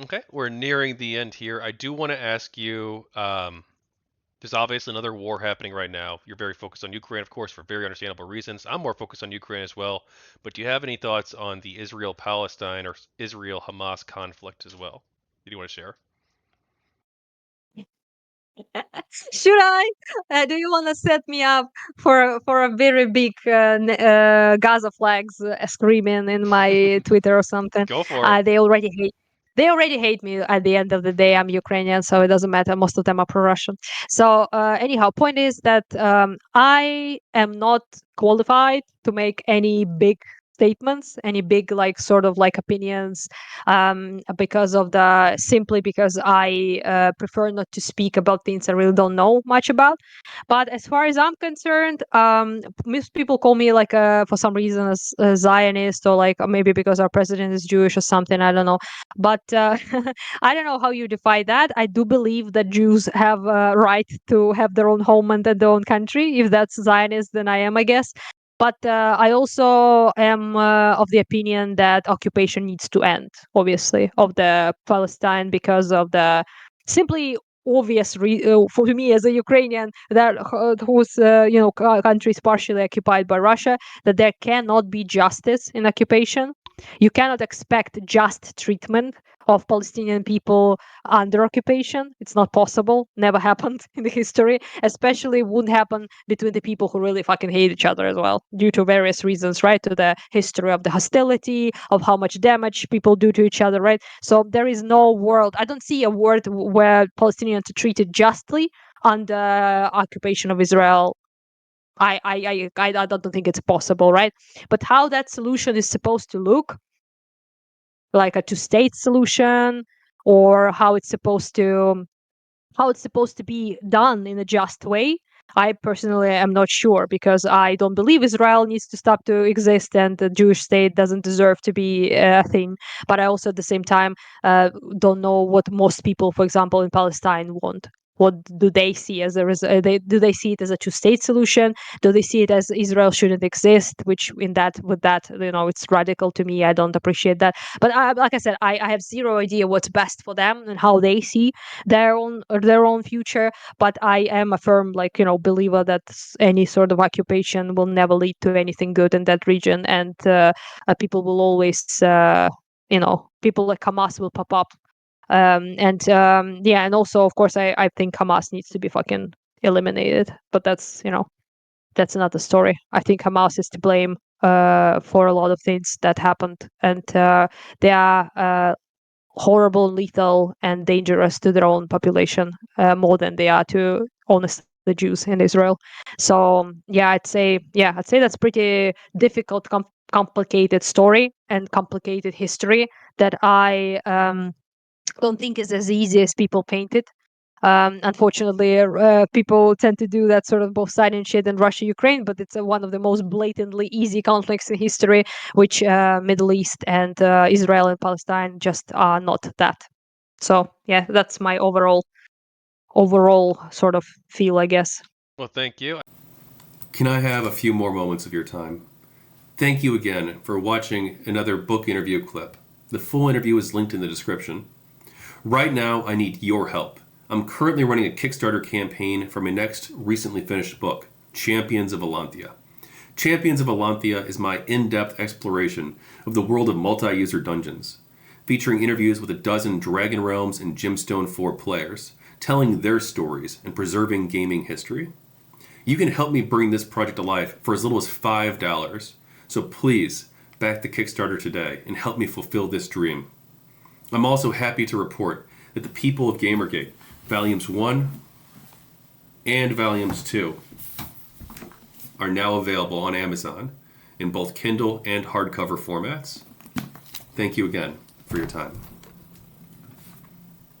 Okay, we're nearing the end here. I do want to ask you, there's obviously another war happening right now. You're very focused on Ukraine, of course, for very understandable reasons. I'm more focused on Ukraine as well. But do you have any thoughts on the Israel-Palestine or Israel-Hamas conflict as well? Do you want to share? Should I? Do you want to set me up for a very big Gaza flags screaming in my Twitter or something? Go for it. They already hate. They already hate me. At the end of the day, I'm Ukrainian, so it doesn't matter. Most of them are pro-Russian. So anyhow, point is that I am not qualified to make any big statements, any big like sort of like opinions, because of the simply because I prefer not to speak about things I really don't know much about. But as far as I'm concerned, most people call me like for some reason a Zionist, or like maybe because our president is Jewish or something. I don't know, but I don't know how you define that. I do believe that Jews have a right to have their own homeland and their own country. If that's Zionist, then I am, I guess. But I also am of the opinion that occupation needs to end, obviously, of the Palestine, because of the simply obvious for me as a Ukrainian that whose country is partially occupied by Russia, that there cannot be justice in occupation. You cannot expect just treatment of Palestinian people under occupation. It's not possible. Never happened in the history. Especially wouldn't happen between the people who really fucking hate each other as well, due to various reasons, right? To the history of the hostility, of how much damage people do to each other, right? So there is no world. I don't see a world where Palestinians are treated justly under occupation of Israel. I don't think it's possible, right? But how that solution is supposed to look, like a two-state solution, or how it's supposed to be done in a just way, I personally am not sure, because I don't believe Israel needs to stop to exist and the Jewish state doesn't deserve to be a thing. But I also at the same time don't know what most people, for example, in Palestine want. What do they see as do they see it as a two-state solution? Do they see it as Israel shouldn't exist? Which in that with that, it's radical to me. I don't appreciate that. But like I said, I have zero idea what's best for them and how they see their own future. But I am a firm believer that any sort of occupation will never lead to anything good in that region, and people will always people like Hamas will pop up. And also, of course, I think Hamas needs to be fucking eliminated, but that's another story. I think Hamas is to blame for a lot of things that happened, and they are horrible, lethal, and dangerous to their own population, more than they are to honest the Jews in Israel. So I'd say that's pretty difficult, complicated story and complicated history that I don't think is as easy as people paint it. Unfortunately, people tend to do that sort of both sided shit in Russia, Ukraine, but it's one of the most blatantly easy conflicts in history, which Middle East and Israel and Palestine just are not that. So yeah, that's my overall sort of feel, I guess. Well, thank you. Can I have a few more moments of your time? Thank you again for watching another book interview clip. The full interview is linked in the description. Right now, I need your help. I'm currently running a Kickstarter campaign for my next recently finished book, Champions of Elanthia. Champions of Elanthia is my in-depth exploration of the world of multi-user dungeons, featuring interviews with a dozen Dragon Realms and Gemstone 4 players, telling their stories and preserving gaming history. You can help me bring this project to life for as little as $5, so please back the Kickstarter today and help me fulfill this dream. I'm also happy to report that the people of GamerGate, Volumes 1 and Volumes 2, are now available on Amazon in both Kindle and hardcover formats. Thank you again for your time.